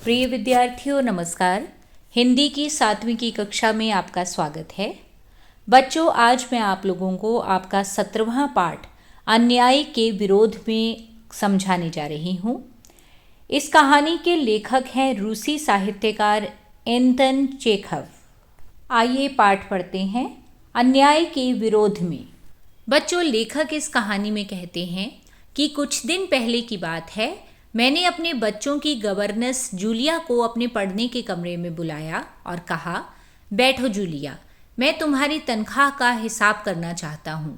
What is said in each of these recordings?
प्रिय विद्यार्थियों नमस्कार। हिंदी की 7वीं की कक्षा में आपका स्वागत है। बच्चों, आज मैं आप लोगों को आपका 17वां पाठ अन्याय के विरोध में समझाने जा रही हूँ। इस कहानी के लेखक हैं रूसी साहित्यकार एंटन चेखव। आइए पाठ पढ़ते हैं। अन्याय के विरोध में। बच्चों, लेखक इस कहानी में कहते हैं कि कुछ दिन पहले की बात है। मैंने अपने बच्चों की गवर्नेंस जूलिया को अपने पढ़ने के कमरे में बुलाया और कहा, बैठो जूलिया, मैं तुम्हारी तनख्वाह का हिसाब करना चाहता हूँ।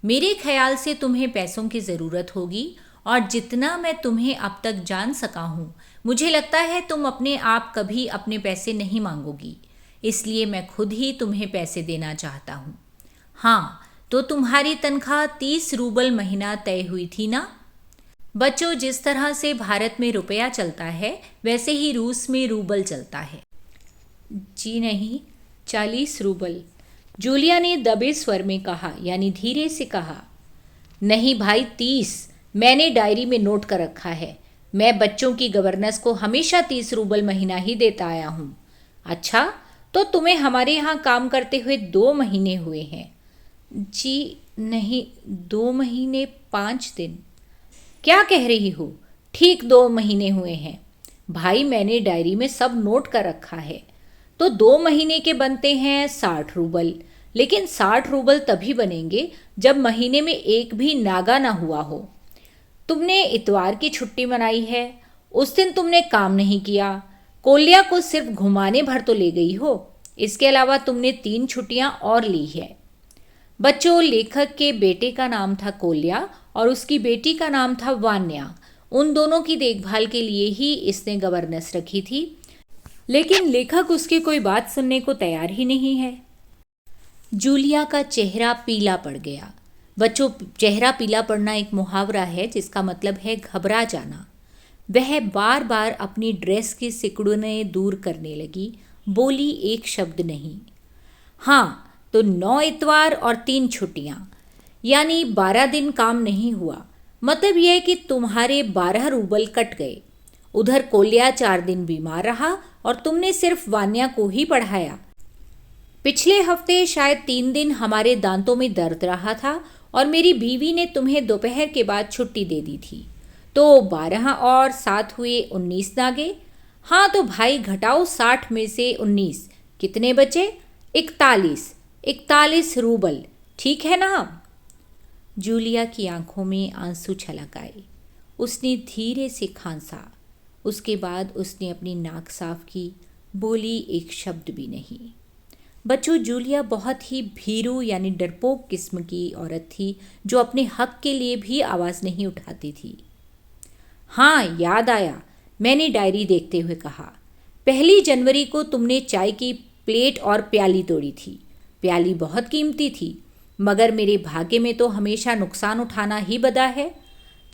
मेरे ख्याल से तुम्हें पैसों की ज़रूरत होगी और जितना मैं तुम्हें अब तक जान सका हूँ, मुझे लगता है तुम अपने आप कभी अपने पैसे नहीं मांगोगी। इसलिए मैं खुद ही तुम्हें पैसे देना चाहता हूँ। हाँ, तो तुम्हारी तनख्वाह 30 रूबल महीना तय हुई थी ना? बच्चों, जिस तरह से भारत में रुपया चलता है वैसे ही रूस में रूबल चलता है। जी नहीं, 40 रूबल, जूलिया ने दबे स्वर में कहा, यानी धीरे से कहा। नहीं भाई, 30। मैंने डायरी में नोट कर रखा है। मैं बच्चों की गवर्नेंस को हमेशा 30 रूबल महीना ही देता आया हूँ। अच्छा, तो तुम्हें हमारे यहाँ काम करते हुए 2 महीने हुए हैं। जी नहीं, 2 महीने 5 दिन। क्या कह रही हो? ठीक 2 महीने हुए हैं भाई, मैंने डायरी में सब नोट कर रखा है। तो 2 महीने के बनते हैं 60 रूबल, लेकिन 60 रूबल तभी बनेंगे जब महीने में एक भी नागा ना हुआ हो। तुमने इतवार की छुट्टी मनाई है, उस दिन तुमने काम नहीं किया। कोल्या को सिर्फ घुमाने भर तो ले गई हो, इसके अलावा तुमने 3 छुट्टियां और ली है। बच्चों, लेखक के बेटे का नाम था कोल्या और उसकी बेटी का नाम था वान्या। उन दोनों की देखभाल के लिए ही इसने गवर्नेंस रखी थी, लेकिन लेखक उसकी कोई बात सुनने को तैयार ही नहीं है। जूलिया का चेहरा पीला पड़ गया। बच्चों, चेहरा पीला पड़ना एक मुहावरा है जिसका मतलब है घबरा जाना। वह बार बार अपनी ड्रेस की सिकुड़ने दूर करने लगी, बोली एक शब्द नहीं। हाँ, तो 9 इतवार और 3 छुट्टियां, यानी 12 दिन काम नहीं हुआ। मतलब यह कि तुम्हारे 12 रूबल कट गए। उधर कोल्या 4 दिन बीमार रहा और तुमने सिर्फ वान्या को ही पढ़ाया। पिछले हफ्ते शायद 3 दिन हमारे दांतों में दर्द रहा था और मेरी बीवी ने तुम्हें दोपहर के बाद छुट्टी दे दी थी। तो 12 और 7 हुए 19 नागे। हाँ, तो भाई घटाओ 60 में से 19, कितने बचे? 41 रूबल, ठीक है ना? जूलिया की आंखों में आंसू छलक आए। उसने धीरे से खांसा। उसके बाद उसने अपनी नाक साफ की, बोली एक शब्द भी नहीं। बच्चों, जूलिया बहुत ही भीरू यानी डरपोक किस्म की औरत थी जो अपने हक के लिए भी आवाज़ नहीं उठाती थी। हाँ, याद आया, मैंने डायरी देखते हुए कहा। 1 जनवरी को तुमने चाय की प्लेट और प्याली तोड़ी थी। प्याली बहुत कीमती थी, मगर मेरे भाग्य में तो हमेशा नुकसान उठाना ही बदा है।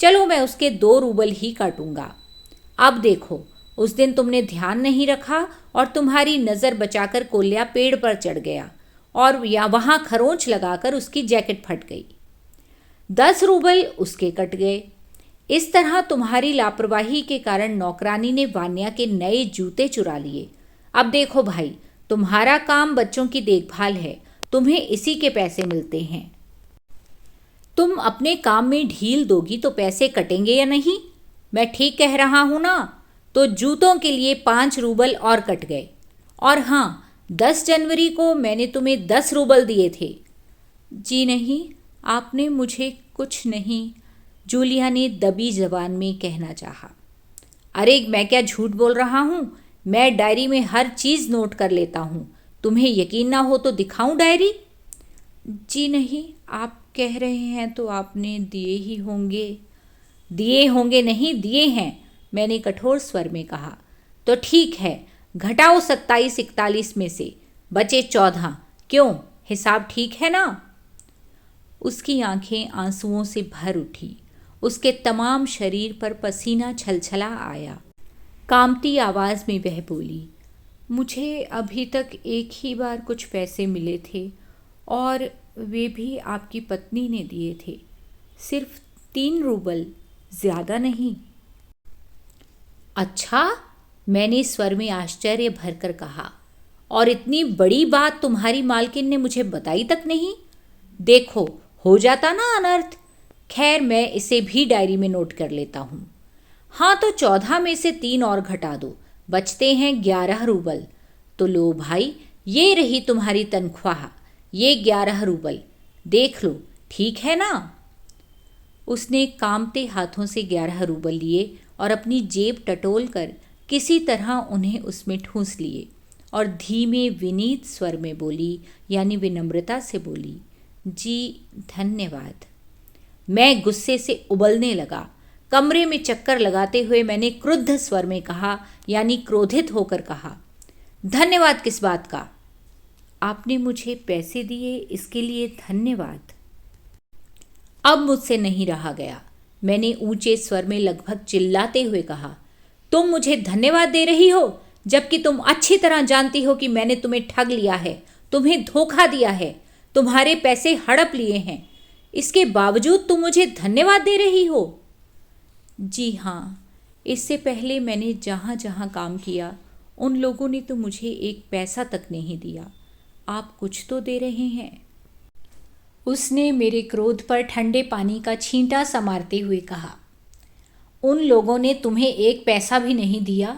चलो, मैं उसके 2 रूबल ही काटूंगा। अब देखो, उस दिन तुमने ध्यान नहीं रखा और तुम्हारी नज़र बचाकर कोल्या पेड़ पर चढ़ गया और या वहाँ खरोंच लगाकर उसकी जैकेट फट गई। 10 रूबल उसके कट गए। इस तरह तुम्हारी लापरवाही के कारण नौकरानी ने वान्या के नए जूते चुरा लिए। अब देखो भाई, तुम्हारा काम बच्चों की देखभाल है, तुम्हें इसी के पैसे मिलते हैं। तुम अपने काम में ढील दोगी तो पैसे कटेंगे या नहीं? मैं ठीक कह रहा हूँ ना? तो जूतों के लिए 5 रूबल और कट गए। और हाँ, 10 जनवरी को मैंने तुम्हें 10 रूबल दिए थे। जी नहीं, आपने मुझे कुछ नहीं, जूलिया ने दबी जबान में कहना चाहा। अरे, मैं क्या झूठ बोल रहा हूँ? मैं डायरी में हर चीज़ नोट कर लेता हूँ। तुम्हें यकीन ना हो तो दिखाऊं डायरी? जी नहीं, आप कह रहे हैं तो आपने दिए ही होंगे। दिए होंगे नहीं, दिए हैं, मैंने कठोर स्वर में कहा। तो ठीक है, घटाओ 27 41 में से बचे 14। क्यों, हिसाब ठीक है ना? उसकी आंखें आंसुओं से भर उठी। उसके तमाम शरीर पर पसीना छलछला आया। कांपती आवाज़ में वह बोली, मुझे अभी तक एक ही बार कुछ पैसे मिले थे और वे भी आपकी पत्नी ने दिए थे। सिर्फ 3 रूबल, ज़्यादा नहीं। अच्छा, मैंने स्वर में आश्चर्य भरकर कहा। और इतनी बड़ी बात तुम्हारी मालकिन ने मुझे बताई तक नहीं? देखो, हो जाता ना अनर्थ। खैर, मैं इसे भी डायरी में नोट कर लेता हूँ। हाँ, तो 14 में से 3 और घटा दो, बचते हैं 11 रूबल। तो लो भाई, ये रही तुम्हारी तनख्वाह, ये 11 रूबल, देख लो, ठीक है ना? उसने कांपते हाथों से 11 रूबल लिए और अपनी जेब टटोल कर किसी तरह उन्हें उसमें ठूंस लिए और धीमे विनीत स्वर में बोली, यानी विनम्रता से बोली, जी धन्यवाद। मैं गुस्से से उबलने लगा। कमरे में चक्कर लगाते हुए मैंने क्रुद्ध स्वर में कहा, यानी क्रोधित होकर कहा, धन्यवाद किस बात का? आपने मुझे पैसे दिए, इसके लिए धन्यवाद। अब मुझसे नहीं रहा गया। मैंने ऊंचे स्वर में लगभग चिल्लाते हुए कहा, तुम मुझे धन्यवाद दे रही हो, जबकि तुम अच्छी तरह जानती हो कि मैंने तुम्हें ठग लिया है, तुम्हें धोखा दिया है, तुम्हारे पैसे हड़प लिए हैं। इसके बावजूद तुम मुझे धन्यवाद दे रही हो? जी हाँ, इससे पहले मैंने जहाँ जहाँ काम किया उन लोगों ने तो मुझे एक पैसा तक नहीं दिया। आप कुछ तो दे रहे हैं। उसने मेरे क्रोध पर ठंडे पानी का छींटा सा मारते हुए कहा, उन लोगों ने तुम्हें एक पैसा भी नहीं दिया?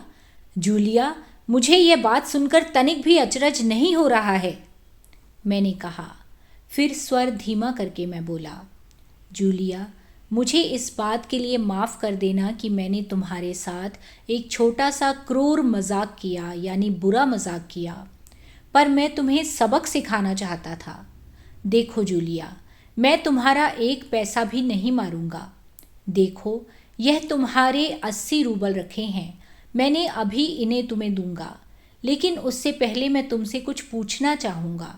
जूलिया, मुझे यह बात सुनकर तनिक भी अचरज नहीं हो रहा है, मैंने कहा। फिर स्वर धीमा करके मैं बोला, जूलिया, मुझे इस बात के लिए माफ़ कर देना कि मैंने तुम्हारे साथ एक छोटा सा क्रूर मजाक किया, यानी बुरा मजाक किया, पर मैं तुम्हें सबक सिखाना चाहता था। देखो जूलिया, मैं तुम्हारा एक पैसा भी नहीं मारूंगा। देखो, यह तुम्हारे 80 रूबल रखे हैं, मैंने अभी इन्हें तुम्हें दूंगा, लेकिन उससे पहले मैं तुमसे कुछ पूछना चाहूँगा।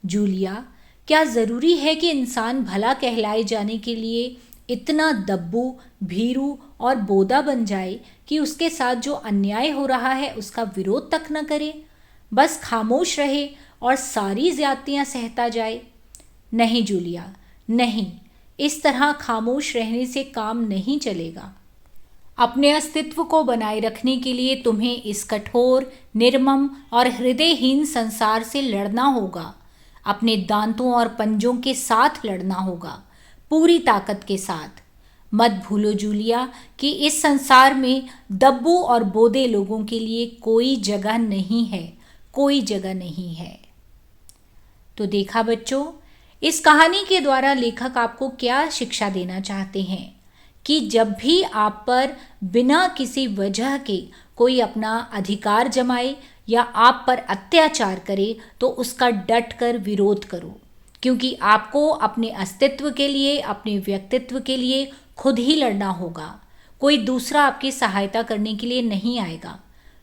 जूलिया, क्या ज़रूरी है कि इंसान भला कहलाए जाने के लिए इतना दब्बू, भीरू और बोदा बन जाए कि उसके साथ जो अन्याय हो रहा है उसका विरोध तक न करे, बस खामोश रहे और सारी ज्यादतियाँ सहता जाए? नहीं जूलिया, नहीं, इस तरह खामोश रहने से काम नहीं चलेगा। अपने अस्तित्व को बनाए रखने के लिए तुम्हें इस कठोर, निर्मम और हृदयहीन संसार से लड़ना होगा। अपने दांतों और पंजों के साथ लड़ना होगा, पूरी ताकत के साथ। मत भूलो जूलिया कि इस संसार में दब्बू और बोदे लोगों के लिए कोई जगह नहीं है, कोई जगह नहीं है। तो देखा बच्चों, इस कहानी के द्वारा लेखक आपको क्या शिक्षा देना चाहते हैं कि जब भी आप पर बिना किसी वजह के कोई अपना अधिकार जमाए या आप पर अत्याचार करे तो उसका डट कर विरोध करो, क्योंकि आपको अपने अस्तित्व के लिए, अपने व्यक्तित्व के लिए खुद ही लड़ना होगा। कोई दूसरा आपकी सहायता करने के लिए नहीं आएगा।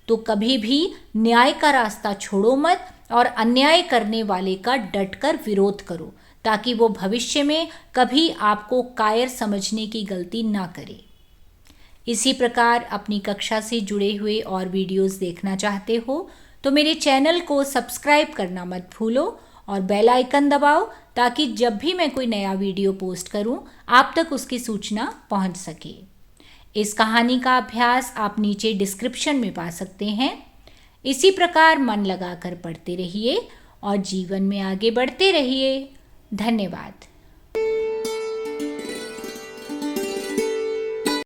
तो कभी भी न्याय का रास्ता छोड़ो मत और अन्याय करने वाले का डटकर विरोध करो, ताकि वो भविष्य में कभी आपको कायर समझने की गलती ना करे। इसी प्रकार अपनी कक्षा से जुड़े हुए और वीडियोस देखना चाहते हो तो मेरे चैनल को सब्सक्राइब करना मत भूलो और बेल आइकन दबाओ, ताकि जब भी मैं कोई नया वीडियो पोस्ट करूं आप तक उसकी सूचना पहुंच सके। इस कहानी का अभ्यास आप नीचे डिस्क्रिप्शन में पा सकते हैं। इसी प्रकार मन लगाकर पढ़ते रहिए और जीवन में आगे बढ़ते रहिए। धन्यवाद।